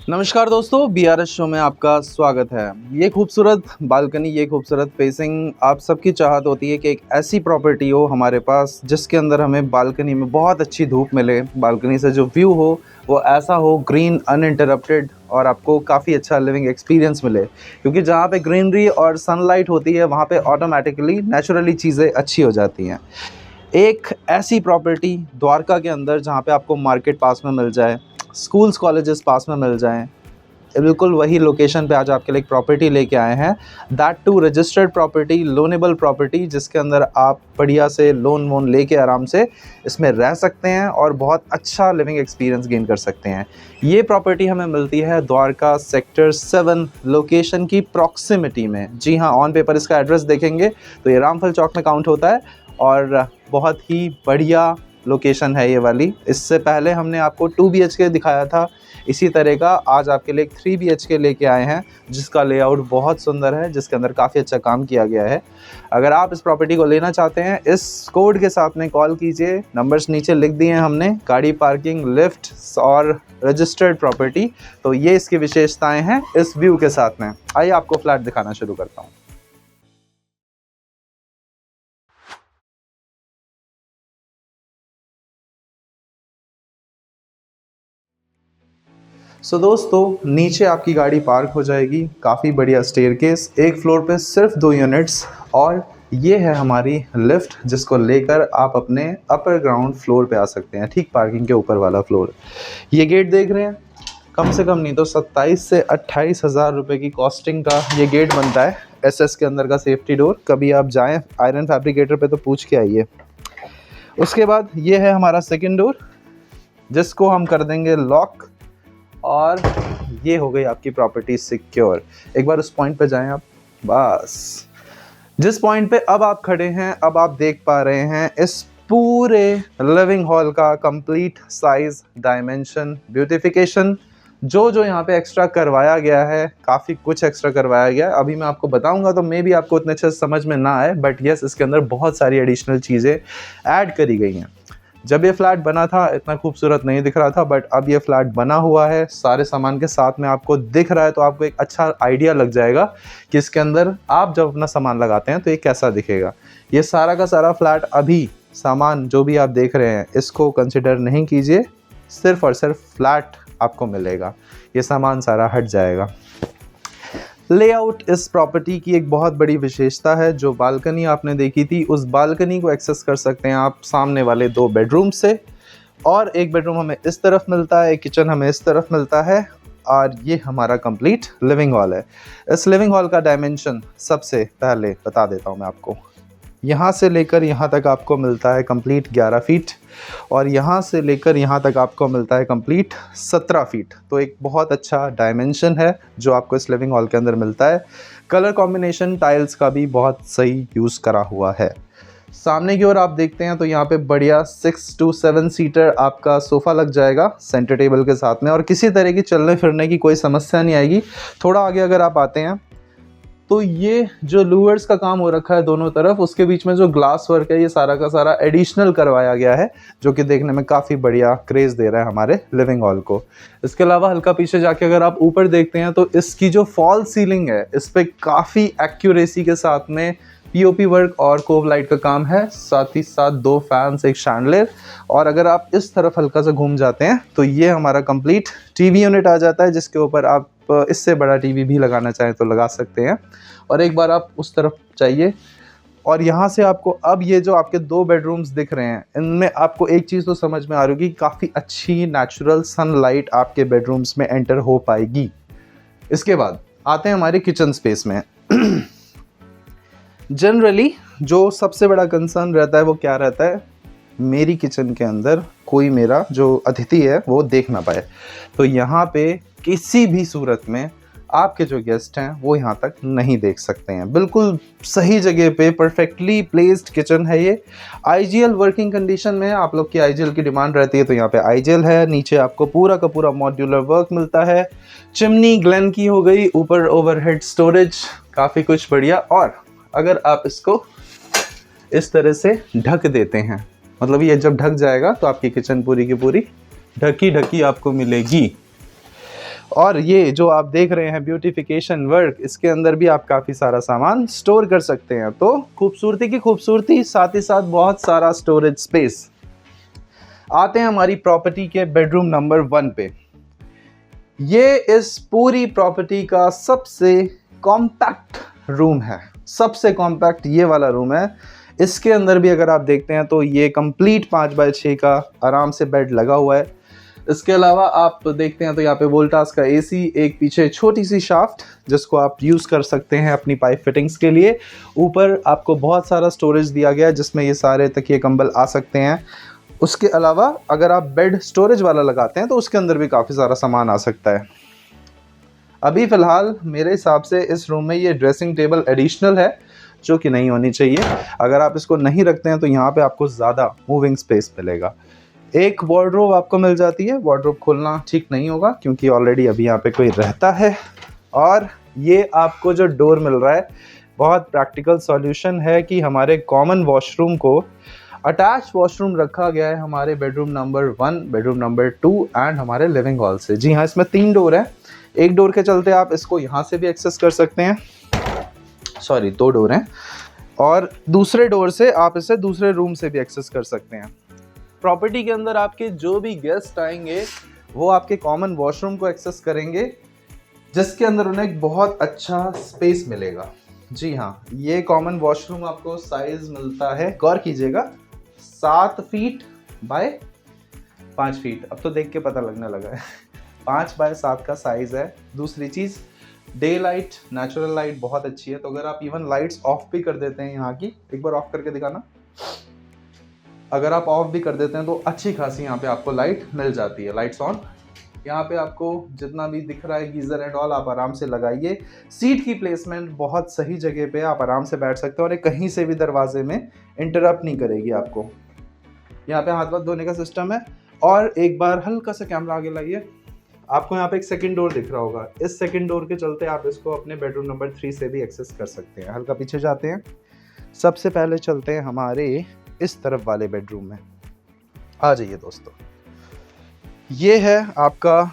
नमस्कार दोस्तों, BRS show में आपका स्वागत है। ये खूबसूरत बालकनी, ये खूबसूरत फेसिंग आप सबकी चाहत होती है कि एक ऐसी प्रॉपर्टी हो हमारे पास जिसके अंदर हमें बालकनी में बहुत अच्छी धूप मिले, बालकनी से जो व्यू हो वो ऐसा हो ग्रीन अनइंटरप्टेड और आपको काफ़ी अच्छा लिविंग एक्सपीरियंस मिले। क्योंकि जहाँ पे ग्रीनरी और सनलाइट होती है वहाँ पे ऑटोमेटिकली नेचुरली चीज़ें अच्छी हो जाती हैं। एक ऐसी प्रॉपर्टी द्वारका के अंदर जहाँ पे आपको मार्केट पास में मिल जाए, स्कूल्स कॉलेजेस पास में मिल जाएं, बिल्कुल वही लोकेशन पे आज आपके लिए एक प्रॉपर्टी लेके आए हैं। That to registered property, loanable property, जिसके अंदर आप बढ़िया से लोन वोन लेके आराम से इसमें रह सकते हैं और बहुत अच्छा लिविंग एक्सपीरियंस गेन कर सकते हैं। ये प्रॉपर्टी हमें मिलती है द्वारका सेक्टर 7 लोकेशन की प्रॉक्सिमिटी में। जी हाँ, ऑन पेपर इसका एड्रेस देखेंगे तो ये रामफल चौक में काउंट होता है और बहुत ही बढ़िया लोकेशन है ये वाली। इससे पहले हमने आपको 2 BHK दिखाया था, इसी तरह का आज आपके लिए एक 3 BHK लेके आए हैं जिसका लेआउट बहुत सुंदर है, जिसके अंदर काफ़ी अच्छा काम किया गया है। अगर आप इस प्रॉपर्टी को लेना चाहते हैं, इस कोड के साथ में कॉल कीजिए, नंबर्स नीचे लिख दिए हैं हमने, गाड़ी पार्किंग, लिफ्ट और रजिस्टर्ड प्रॉपर्टी। तो ये इसकी विशेषताएँ हैं इस व्यू के साथ में। आइए आपको फ्लैट दिखाना शुरू करता हूँ। सो दोस्तों, नीचे आपकी गाड़ी पार्क हो जाएगी, काफ़ी बढ़िया स्टेयरकेस, एक फ्लोर पे सिर्फ 2 यूनिट्स और ये है हमारी लिफ्ट जिसको लेकर आप अपने अपर ग्राउंड फ्लोर पे आ सकते हैं, ठीक पार्किंग के ऊपर वाला फ्लोर। ये गेट देख रहे हैं, कम से कम नहीं तो 27 से 28 हज़ार रुपये की कॉस्टिंग का ये गेट बनता है। SS के अंदर का सेफ्टी डोर, कभी आप जाएँ आयरन फैब्रिकेटर पे तो पूछ के आइए। उसके बाद ये है हमारा सेकेंड डोर जिसको हम कर देंगे लॉक और ये हो गई आपकी प्रॉपर्टी सिक्योर। एक बार उस पॉइंट पे जाएं आप, बस जिस पॉइंट पे अब आप खड़े हैं, अब आप देख पा रहे हैं इस पूरे लिविंग हॉल का कंप्लीट साइज, डायमेंशन, ब्यूटिफिकेशन, जो यहाँ पे एक्स्ट्रा करवाया गया है। काफ़ी कुछ एक्स्ट्रा करवाया गया है, अभी मैं आपको बताऊंगा तो मे बी आपको इतने अच्छे से समझ में ना आए, बट यस, इसके अंदर बहुत सारी एडिशनल चीज़ें ऐड करी गई हैं। जब ये फ्लैट बना था इतना खूबसूरत नहीं दिख रहा था, बट अब ये फ्लैट बना हुआ है सारे सामान के साथ में आपको दिख रहा है, तो आपको एक अच्छा आइडिया लग जाएगा कि इसके अंदर आप जब अपना सामान लगाते हैं तो ये कैसा दिखेगा। ये सारा का सारा फ्लैट, अभी सामान जो भी आप देख रहे हैं इसको कंसिडर नहीं कीजिए, सिर्फ और सिर्फ फ्लैट आपको मिलेगा, ये सामान सारा हट जाएगा। लेआउट इस प्रॉपर्टी की एक बहुत बड़ी विशेषता है। जो बालकनी आपने देखी थी उस बालकनी को एक्सेस कर सकते हैं आप सामने वाले 2 बेडरूम से, और एक बेडरूम हमें इस तरफ मिलता है, एक किचन हमें इस तरफ मिलता है, और ये हमारा कंप्लीट लिविंग हॉल है। इस लिविंग हॉल का डायमेंशन सबसे पहले बता देता हूँ मैं आपको। यहाँ से लेकर यहाँ तक आपको मिलता है कंप्लीट 11 फीट और यहाँ से लेकर यहाँ तक आपको मिलता है कंप्लीट 17 फीट। तो एक बहुत अच्छा डायमेंशन है जो आपको इस लिविंग हॉल के अंदर मिलता है। कलर कॉम्बिनेशन टाइल्स का भी बहुत सही यूज़ करा हुआ है। सामने की ओर आप देखते हैं तो यहाँ पे बढ़िया 6 to 7 सीटर आपका सोफ़ा लग जाएगा सेंटर टेबल के साथ में, और किसी तरह की चलने फिरने की कोई समस्या नहीं आएगी। थोड़ा आगे अगर आप आते हैं तो ये जो लूवर्स का काम हो रखा है दोनों तरफ, उसके बीच में जो ग्लास वर्क है ये सारा का सारा एडिशनल करवाया गया है, जो कि देखने में काफ़ी बढ़िया क्रेज़ दे रहा है हमारे लिविंग हॉल को। इसके अलावा हल्का पीछे जाके अगर आप ऊपर देखते हैं तो इसकी जो फॉल सीलिंग है इस पर काफ़ी एक्यूरेसी के साथ में POP वर्क और कोव लाइट का काम है, साथ ही साथ 2 फैंस, एक शैंडलियर। और अगर आप इस तरफ हल्का सा घूम जाते हैं तो ये हमारा कंप्लीट TV यूनिट आ जाता है, जिसके ऊपर आप इससे बड़ा TV भी लगाना चाहें तो लगा सकते हैं। और एक बार आप उस तरफ जाइए और यहाँ से आपको अब ये जो आपके 2 बेडरूम्स दिख रहे हैं इनमें आपको एक चीज़ तो समझ में आ रही होगी, काफ़ी अच्छी नेचुरल सनलाइट आपके बेडरूम्स में एंटर हो पाएगी। इसके बाद आते हैं हमारे किचन स्पेस में। जनरली जो सबसे बड़ा कंसर्न रहता है वो क्या रहता है, मेरी किचन के अंदर कोई मेरा जो अतिथि है वो देख ना पाए। तो यहाँ पे किसी भी सूरत में आपके जो गेस्ट हैं वो यहाँ तक नहीं देख सकते हैं। बिल्कुल सही जगह पे परफेक्टली प्लेस्ड किचन है ये। IGL वर्किंग कंडीशन में है, आप लोग की IGL की डिमांड रहती है तो यहाँ पे IGL है। नीचे आपको पूरा का पूरा मॉड्यूलर वर्क मिलता है। चिमनी ग्लेन की हो गई, ऊपर ओवरहेड स्टोरेज, काफ़ी कुछ बढ़िया। और अगर आप इसको इस तरह से ढक देते हैं, मतलब ये जब ढक जाएगा तो आपकी किचन पूरी की पूरी ढकी ढकी आपको मिलेगी। और ये जो आप देख रहे हैं ब्यूटिफिकेशन वर्क, इसके अंदर भी आप काफ़ी सारा सामान स्टोर कर सकते हैं। तो खूबसूरती की खूबसूरती, साथ ही साथ बहुत सारा स्टोरेज स्पेस। आते हैं हमारी प्रॉपर्टी के बेडरूम नंबर 1 पे। ये इस पूरी प्रॉपर्टी का सबसे कॉम्पैक्ट रूम है, सबसे कॉम्पैक्ट ये वाला रूम है। इसके अंदर भी अगर आप देखते हैं तो ये कंप्लीट 5x6 का आराम से बेड लगा हुआ है। इसके अलावा आप देखते हैं तो यहाँ पे वोल्टास का एसी, एक पीछे छोटी सी शाफ्ट जिसको आप यूज़ कर सकते हैं अपनी पाइप फिटिंग्स के लिए। ऊपर आपको बहुत सारा स्टोरेज दिया गया है जिसमें ये सारे तकिए कंबल आ सकते हैं। उसके अलावा अगर आप बेड स्टोरेज वाला लगाते हैं तो उसके अंदर भी काफ़ी सारा सामान आ सकता है। अभी फ़िलहाल मेरे हिसाब से इस रूम में ये ड्रेसिंग टेबल एडिशनल है, जो कि नहीं होनी चाहिए। अगर आप इसको नहीं रखते हैं तो यहाँ पे आपको ज़्यादा मूविंग स्पेस मिलेगा। एक वार्डरोब आपको मिल जाती है, वार्डरोब खोलना ठीक नहीं होगा क्योंकि ऑलरेडी अभी यहाँ पे कोई रहता है। और ये आपको जो डोर मिल रहा है, बहुत प्रैक्टिकल सॉल्यूशन है कि हमारे कॉमन वॉशरूम को अटैच वॉशरूम रखा गया है हमारे bedroom number 1, bedroom number 2 and हमारे लिविंग हॉल से। जी हाँ, इसमें 3 डोर हैं। एक डोर के चलते आप इसको यहाँ से भी एक्सेस कर सकते हैं, सॉरी 2 डोर हैं, और दूसरे डोर से आप इसे दूसरे रूम से भी एक्सेस कर सकते हैं। प्रॉपर्टी के अंदर आपके जो भी गेस्ट आएंगे वो आपके कॉमन वॉशरूम को एक्सेस करेंगे, जिसके अंदर उन्हें एक बहुत अच्छा स्पेस मिलेगा। जी हाँ, ये कॉमन वॉशरूम आपको साइज मिलता है, गौर कीजिएगा, 7 फीट बाय 5 फीट। अब तो देख के पता लगने लगा है 5 बाय 7 का साइज है। दूसरी चीज़, डे लाइट, नेचुरल लाइट बहुत अच्छी है। तो अगर आप इवन लाइट्स ऑफ भी कर देते हैं यहाँ की, एक बार ऑफ करके दिखाना, अगर आप ऑफ भी कर देते हैं तो अच्छी खासी यहाँ पे आपको लाइट मिल जाती है। लाइट्स ऑन, यहाँ पे आपको जितना भी दिख रहा है गीज़र एंड ऑल आप आराम से लगाइए। सीट की प्लेसमेंट बहुत सही जगह पे, आप आराम से बैठ सकते हो और ये कहीं से भी दरवाजे में इंटरप्ट नहीं करेगी आपको। यहाँ पे हाथ वाथ धोने का सिस्टम है। और एक बार हल्का सा कैमरा आगे लाइए, आपको यहाँ पे एक सेकंड डोर दिख रहा होगा। इस सेकंड डोर के चलते आप इसको अपने बेडरूम नंबर 3 से भी एक्सेस कर सकते हैं। हल्का पीछे जाते हैं, सबसे पहले चलते हैं हमारे इस तरफ वाले बेडरूम में। आ जाइए दोस्तों, ये है आपका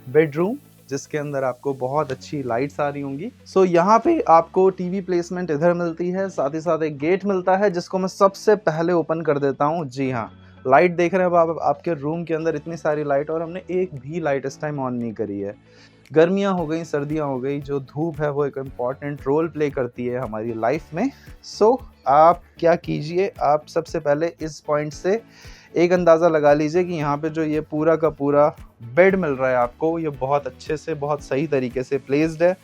बेडरूम जिसके अंदर आपको बहुत अच्छी लाइट्स आ रही होंगी। सो यहाँ पे आपको टीवी प्लेसमेंट इधर मिलती है, साथ ही साथ एक गेट मिलता है जिसको मैं सबसे पहले ओपन कर देता हूँ। जी हाँ, लाइट देख रहे हैं आप आपके रूम के अंदर इतनी सारी लाइट, और हमने एक भी लाइट इस टाइम ऑन नहीं करी है। गर्मियाँ हो गई, सर्दियाँ हो गई, जो धूप है वो एक इम्पॉर्टेंट रोल प्ले करती है हमारी लाइफ में। सो आप क्या कीजिए, आप सबसे पहले इस पॉइंट से एक अंदाज़ा लगा लीजिए कि यहाँ पे जो ये पूरा का पूरा बेड मिल रहा है आपको, ये बहुत अच्छे से, बहुत सही तरीके से प्लेस्ड है।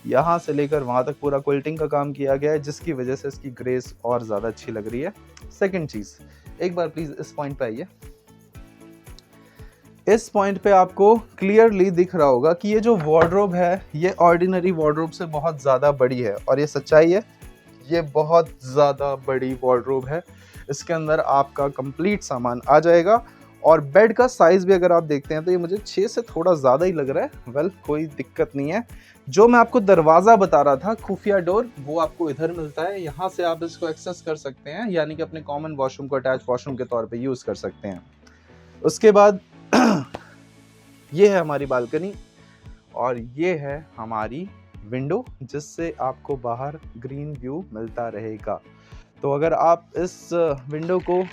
यहाँ से लेकर वहाँ तक पूरा क्विल्टिंग का काम किया गया है, जिसकी वजह से इसकी ग्रेस और ज़्यादा अच्छी लग रही है। सेकंड चीज़, एक बार प्लीज़ इस पॉइंट पे आइए। इस पॉइंट पे आपको क्लियरली दिख रहा होगा कि ये जो वार्डरोब है ये ऑर्डिनरी वार्डरोब से बहुत ज़्यादा बड़ी है, और ये सच्चाई है, ये बहुत ज़्यादा बड़ी वार्डरोब है। इसके अंदर आपका कंप्लीट सामान आ जाएगा। और बेड का साइज़ भी अगर आप देखते हैं तो ये मुझे 6 से थोड़ा ज़्यादा ही लग रहा है। वेल, कोई दिक्कत नहीं है। जो मैं आपको दरवाज़ा बता रहा था, खुफिया डोर, वो आपको इधर मिलता है। यहाँ से आप इसको एक्सेस कर सकते हैं, यानी कि अपने कॉमन वॉशरूम को अटैच वॉशरूम के तौर पे यूज़ कर सकते हैं। उसके बाद ये है हमारी बालकनी, और ये है हमारी विंडो जिससे आपको बाहर ग्रीन व्यू मिलता रहेगा। तो अगर आप इस विंडो को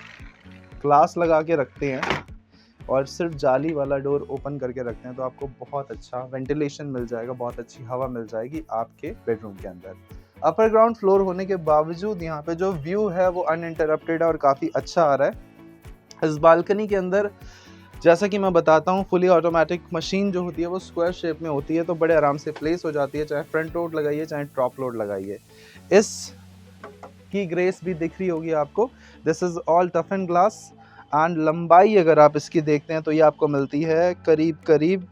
ग्लास लगा के रखते हैं और सिर्फ जाली वाला डोर ओपन करके रखते हैं तो आपको बहुत अच्छा वेंटिलेशन मिल जाएगा, बहुत अच्छी हवा मिल जाएगी आपके बेडरूम के अंदर। अपर ग्राउंड फ्लोर होने के बावजूद यहाँ पे जो व्यू है वो अनइंटरप्टेड है और काफ़ी अच्छा आ रहा है। इस बालकनी के अंदर जैसा कि मैं बताता हूँ, फुली ऑटोमेटिक मशीन जो होती है वो स्क्वायर शेप में होती है, तो बड़े आराम से प्लेस हो जाती है, चाहे फ्रंट लोड लगाइए चाहे टॉप लोड लगाइए। इस की ग्रेस भी दिख रही होगी आपको। This is all tough and glass, and लंबाई अगर आप इसकी देखते हैं तो ये आपको मिलती है करीब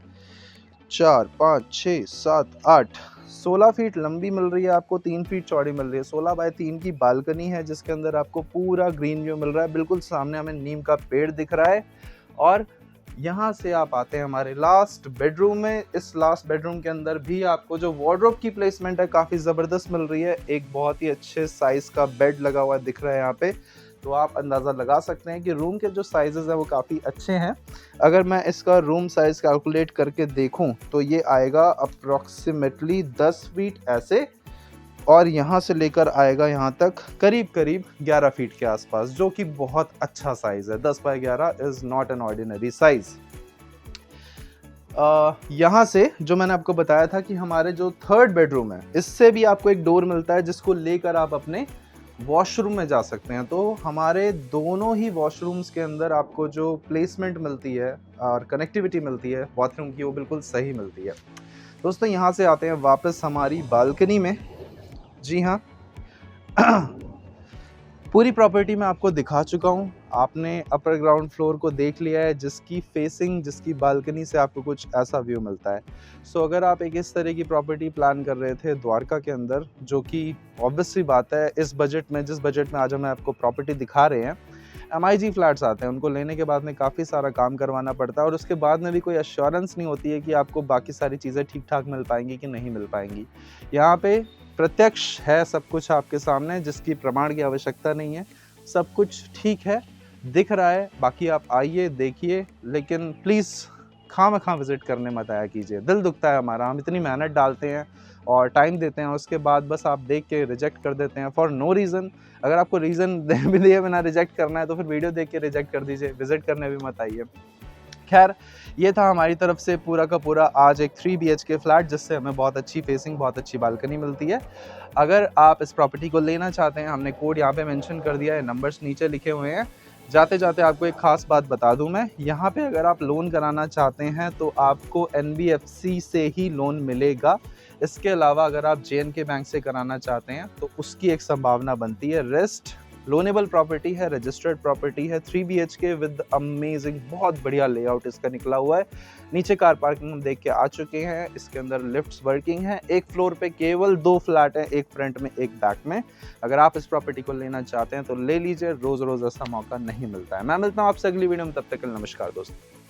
4, 5, 6, 7, 8, 16 फीट लंबी मिल रही है आपको, 3 फीट चौड़ी मिल रही है। 16 बाय 3 की बालकनी है जिसके अंदर आपको पूरा ग्रीन व्यू मिल रहा है। बिल्कुल सामने हमें नीम का पेड़ दिख रहा है। और यहाँ से आप आते हैं हमारे लास्ट बेडरूम में। इस लास्ट बेडरूम के अंदर भी आपको जो वार्डरोब की प्लेसमेंट है काफ़ी ज़बरदस्त मिल रही है। एक बहुत ही अच्छे साइज़ का बेड लगा हुआ दिख रहा है यहाँ पे, तो आप अंदाज़ा लगा सकते हैं कि रूम के जो साइज़ेज़ हैं वो काफ़ी अच्छे हैं। अगर मैं इसका रूम साइज़ कैलकुलेट करके देखूं तो ये आएगा अप्रॉक्सीमेटली 10 फीट ऐसे, और यहाँ से लेकर आएगा यहाँ तक करीब करीब 11 फीट के आसपास, जो कि बहुत अच्छा साइज़ है। 10 by 11 is not an ordinary size. यहाँ से जो मैंने आपको बताया था कि हमारे जो थर्ड बेडरूम है, इससे भी आपको एक डोर मिलता है जिसको लेकर आप अपने वॉशरूम में जा सकते हैं। तो हमारे दोनों ही वॉशरूम्स के अंदर आपको जो प्लेसमेंट मिलती है और कनेक्टिविटी मिलती है बाथरूम की, वो बिल्कुल सही मिलती है। दोस्तों यहाँ से आते हैं वापस हमारी बालकनी में। जी हाँ, पूरी प्रॉपर्टी मैं आपको दिखा चुका हूँ। आपने अपर ग्राउंड फ्लोर को देख लिया है, जिसकी फेसिंग, जिसकी बालकनी से आपको कुछ ऐसा व्यू मिलता है। सो अगर आप एक इस तरह की प्रॉपर्टी प्लान कर रहे थे द्वारका के अंदर, जो कि ऑब्वियसली बात है इस बजट में, जिस बजट में आज हम आपको प्रॉपर्टी दिखा रहे हैं, MIG फ्लैट्स आते हैं, उनको लेने के बाद में काफ़ी सारा काम करवाना पड़ता है और उसके बाद में भी कोई एश्योरेंस नहीं होती है कि आपको बाकी सारी चीज़ें ठीक ठाक मिल पाएंगी कि नहीं मिल पाएंगी। यहाँ पे प्रत्यक्ष है सब कुछ आपके सामने, जिसकी प्रमाण की आवश्यकता नहीं है। सब कुछ ठीक है, दिख रहा है। बाकी आप आइए, देखिए, लेकिन प्लीज़ खामखा विज़िट करने मत आया कीजिए। दिल दुखता है हमारा, हम इतनी मेहनत डालते हैं और टाइम देते हैं, उसके बाद बस आप देख के रिजेक्ट कर देते हैं फॉर नो रीज़न। अगर आपको रीज़न दिए बिना रिजेक्ट करना है तो फिर वीडियो देख के रिजेक्ट कर दीजिए, विज़िट करने भी मत आइए। खैर, ये था हमारी तरफ से पूरा का पूरा आज एक 3 BHK फ्लैट, जिससे हमें बहुत अच्छी फेसिंग, बहुत अच्छी बालकनी मिलती है। अगर आप इस प्रॉपर्टी को लेना चाहते हैं, हमने कोड यहाँ पे मेंशन कर दिया है, नंबर्स नीचे लिखे हुए हैं। जाते जाते आपको एक ख़ास बात बता दूं मैं, यहाँ पे अगर आप लोन कराना चाहते हैं तो आपको NBFC से ही लोन मिलेगा। इसके अलावा अगर आप JNK बैंक से कराना चाहते हैं तो उसकी एक संभावना बनती है। रेस्ट लोनेबल प्रॉपर्टी है, रजिस्टर्ड प्रॉपर्टी है, 3 BHK विद अमेजिंग, बहुत बढ़िया लेआउट इसका निकला हुआ है। नीचे कार पार्किंग हम देख के आ चुके हैं। इसके अंदर लिफ्ट्स वर्किंग है। एक फ्लोर पे केवल 2 फ्लैट हैं, एक फ्रंट में एक बैक में। अगर आप इस प्रॉपर्टी को लेना चाहते हैं तो ले लीजिए, रोज रोज ऐसा मौका नहीं मिलता है। मैं मिलता हूँ आपसे अगली वीडियो में, तब तक के लिए नमस्कार दोस्तों।